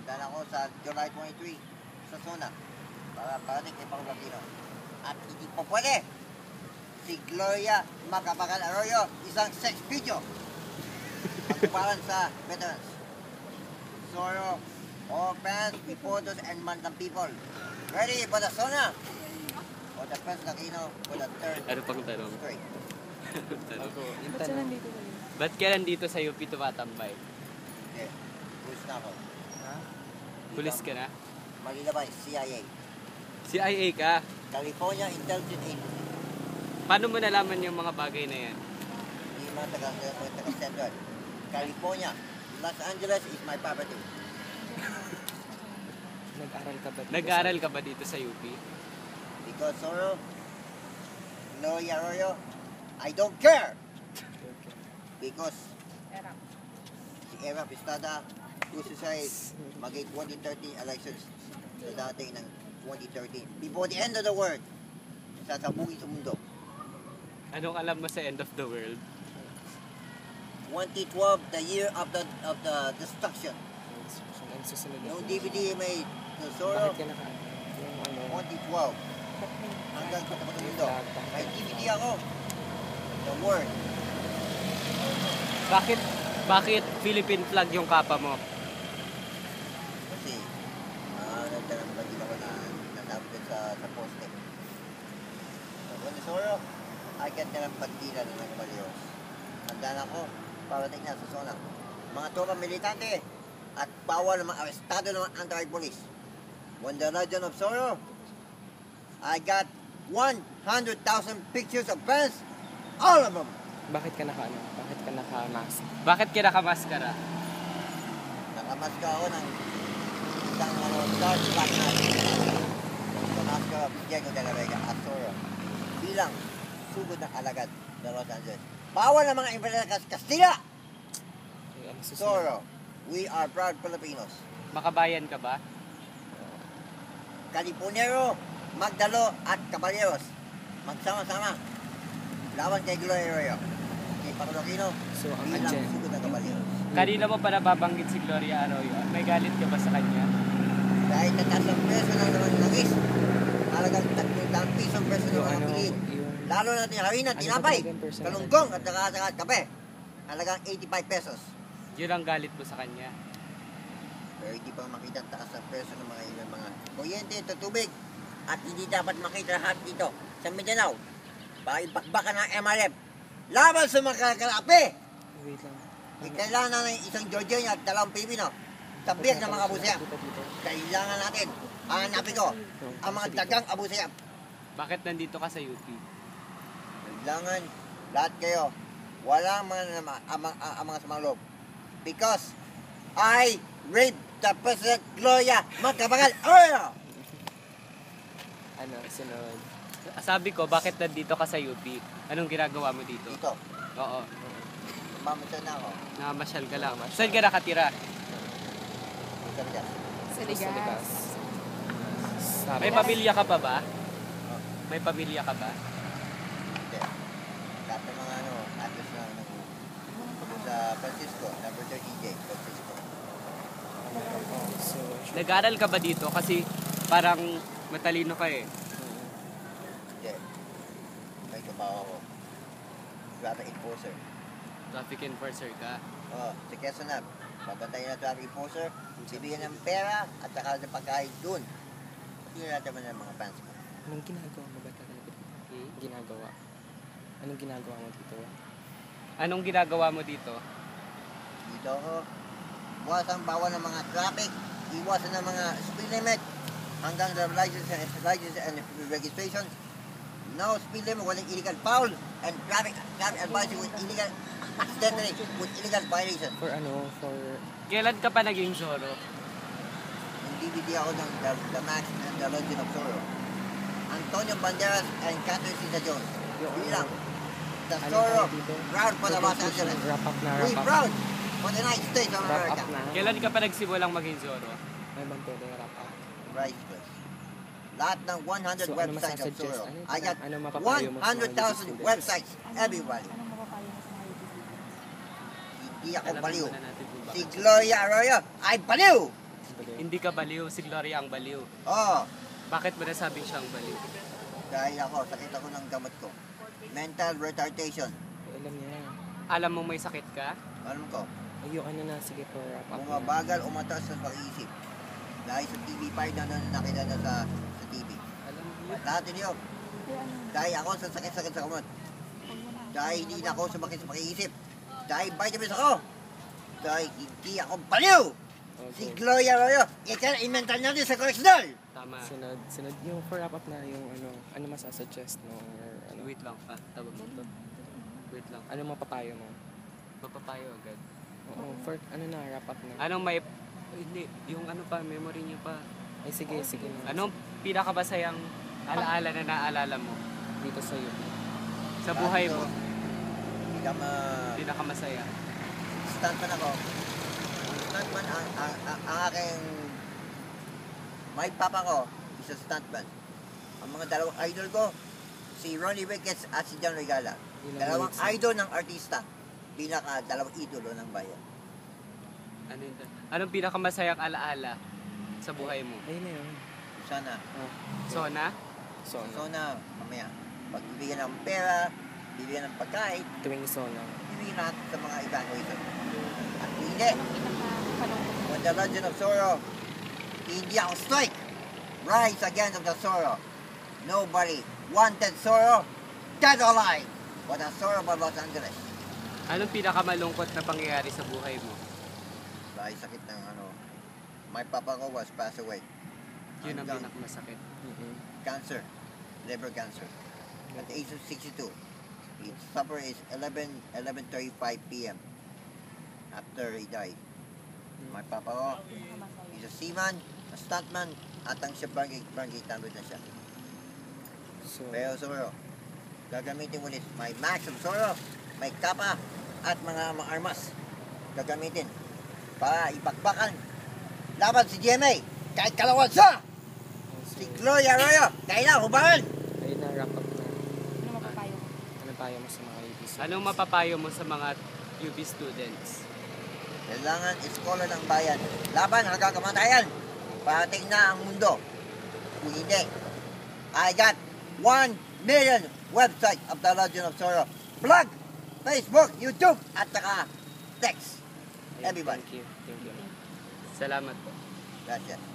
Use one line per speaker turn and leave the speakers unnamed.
Handa na ako sa July 23 sa Zona para parating kay Paolo Aquino. At hindi po pwede si Gloria Macapagal Arroyo isang sex video pagkumparan sa veterans. Zoro, all fans, reporters, and Mandang people. Ready for the Zona? For the President Aquino for the third
Ano pang tanong?
straight.
Ba't siya nandito kayo?
Ba't ka nandito sa UP tumatambay?
Okay, pulis na ako.
Ha?
Pulis ka na?
Manila Bay, CIA.
CIA ka?
California Intelligence Agency.
Paano mo nalaman yung mga bagay na yan?
Hindi man taga-Central. California, Los Angeles is my property.
Nag-aral ka ba dito?
Nag-aaral ka ba dito sa UP?
Because Zoro, Gloria Arroyo, I don't care. Because si Era Pistada, gusto siya mag 2013 elections sa dating ng 2013. Before the end of the world, sasabugin sa mundo.
Anong alam mo sa end of the world?
2012, the year of the destruction.
Ang susunod na.
No DVD made to Zoro,
Bakit ka naka... Yung ano...
2012. Hanggang sa tapat ng mundo. May DVD ako. The word.
Bakit Philippine flag yung kapa mo?
Kasi, nagtanong ba din ako na natapos sa poste. So, when Zoro, I get na ng pagtila na ng Balios. Handa na ako, parating na sa Zona. Mga tropa militante at bawal ng mga arestado ng mga anti-police. When the legend of Zoro, I got 100,000 pictures of fans, all of them.
Bakit ka naka ano? Bakit ka naka-mask?
Bakit ka nakamaskara?
Nakamaska ako ng isang dark black night. Nakamaska ako Diego de la Vega at Zoro bilang sugod ng alagad ng Los Angeles. Bawal ng mga imperial Kastila!
Ay, ano susunod?
Zoro, we are proud Filipinos.
Makabayan ka ba?
Caliponero, Magdalo at Caballeros. Magsama-sama. Lawan kay Gloria Arroyo. Kay Paolo Aquino,
So, ang
bilang
agenda...
sugod ng Caballeros.
Kanina mo pa nababanggit si Gloria Arroyo. May galit ka ba sa kanya?
Dahil tataas ang presyo ng naman langis. Halagang 300 pisong presyo ng
Yung
mga
ano...
bilhin.
Yung...
Lalo na yung harina,
Ano
tinapay,
ba talaga yung personal?
kalunggong at saka kape. Halagang 85 pesos.
Yun ang galit mo sa kanya.
Pero hindi pa makita ang taas ng presyo ng mga ilang mga kuryente at tubig. At hindi dapat makita lahat dito sa Mindanao. Baka ibakbakan ng MRF. Laban sa mga kakalapi!
Wait lang.
Kailangan na ng isang Georgian at 2 Pilipino. Tabias ng mga abusayap.
Dito.
Kailangan natin, hanapin ko, ang mga dagang abusayap.
Bakit nandito ka sa UP?
Kailangan, lahat kayo, walang mga ang mga samang loob. Because I raped the President Gloria Macapagal Arroyo!
Ano, sunod.
Sabi ko, bakit nandito ka sa UP? Anong ginagawa mo dito?
Dito,
Oo.
mamatay na ako.
Nakamasyal ka lang. Saan ka nakatira?
Sa Ligas.
Sa Ligas.
May pamilya ka pa ba? May pamilya ka ba?
Hindi. Lahat ng mga address na sa Francisco, number 30 DJ, Francisco.
So,
Nag-aral ka ba dito? Kasi parang matalino ka eh.
Hindi. May kabaho ako. Traffic enforcer.
Traffic enforcer ka.
Sa Quezon Ave. Babantayin na traffic enforcer, bibigyan ng pera at saka ng pagkain dun. Hindi natin naman ng mga fans ko.
anong ginagawa mo ba talaga? Ginagawa? Anong ginagawa mo dito?
Anong ginagawa mo dito?
Dito ako, iwasan bawal ng mga traffic, iwasan ng mga speed limit, hanggang sa license and registration. No speed limit, walang illegal foul, and traffic advisory with illegal accidentally with illegal violation.
For ano? For...
Kailan ka pa naging Zoro?
Yung DVD ako ng The Max and the Legend of Zorro. Antonio Banderas and Catherine Zeta-Jones. Bilang the
Ano
Zorro,
tayo dito?
proud for the Los Angeles.
Wrap up na,
We
wrap up.
proud for the United States of
Wrap
America.
up na.
Kailan ka pa nagsimulang maging Zoro?
May bang pwede wrap up?
Right, please. Lahat ng 100
So, ano
websites of
masasuggest?
Zorro.
Ano
I got
ano mapapayo mo sa mga
100,000
students?
websites, everybody.
Anong mapapayo mo sa mga UP?
Hindi ako
Alamin
baliw.
muna natin kung
Si
bakit.
Gloria Arroyo, ay baliw!
Baliw.
Hindi ka baliw, si Gloria ang baliw.
Oo.
Bakit mo nasabing siya ang baliw?
Dahil ako, sakit ako ng gamot ko. Mental retardation.
Alam niya.
Alam mo may sakit ka?
Alam ko,
Ayun, ano na, sige for wrap up na.
bumabagal umatas sa pag-iisip. Dahil sa TV5 na nakilala sa TV.
Alam mo yun.
Lahat yun. Dahil ako sa sakit-sakit sa kamot. Dahil hindi na ako sumakit sa pag-iisip. Dahil vitamins ako. Dahil hindi ako baliw. Si
Okay.
Gloria Arroyo, i-mental natin sa correctional.
Tama.
Sunod yung for wrap up na yung ano masasuggest mo or ano,
Wait lang pa. Tawag mo to. Wait lang.
ano mapapayo mo?
Papapayo agad.
Oo, for ano na, wrap up na.
Anong may... Hindi, yung ano pa, memory niyo pa.
Ay, sige na.
Anong pinakabasayang alaala na naalala mo
Dito sa UP.
sa buhay mo?
Hindi ka
Pinakamasaya.
stuntman ako. Stuntman, ang aking may papa ko, isa stuntman. Ang mga dalawang idol ko, si Ronnie Ricketts at si John Regala.
Ilang
Dalawang
minutes na?
idol ng artista. Dalawang idolo ng bayan.
Ano yun? Anong pinakamasayang alaala sa buhay mo?
Ayun na yun.
Sana.
Sona?
Sana, mamaya. Pagbibigyan ng pera, bibigyan ng pagkain,
Tuwing Sona.
bibigyan natin sa mga evacuation. At hindi, when the Legend of Zorro, hindi ako strike. Rise again of the Zorro. Nobody wanted Zorro, dead or alive. But the Zorro of Los Angeles.
Anong pinakamalungkot na pangyayari sa buhay mo?
Dahil sakit ng my papa ko was passed away.
Yun ang
Hanggang
pinakamasakit.
cancer, liver cancer. At the age of 62, his supper is 11:35 p.m. after he died. My papa ko, he's a seaman, a stuntman, at ang siya barangay tanod na siya.
So,
Pero Zorro, gagamitin mo ulit may max of Zorro, may kapa, at mga armas. Gagamitin para ipakbakan laban si GMA kahit kalawan sa si Gloria Arroyo. Kailangan hubangan!
ayun na, wrap up na.
Ano mapapayo ko?
Ano payo mo sa mga UP?
Anong mapapayo mo sa mga UP students?
Kailangan iskola ng bayan. Laban hanggang kamatayan. Parating na ang mundo. Kung hindi, I got 1 million website of the Legend of Zorro. Blog, Facebook, YouTube, at saka text.
Ayun,
Everybody.
Thank you.
Salamat po.
That's it.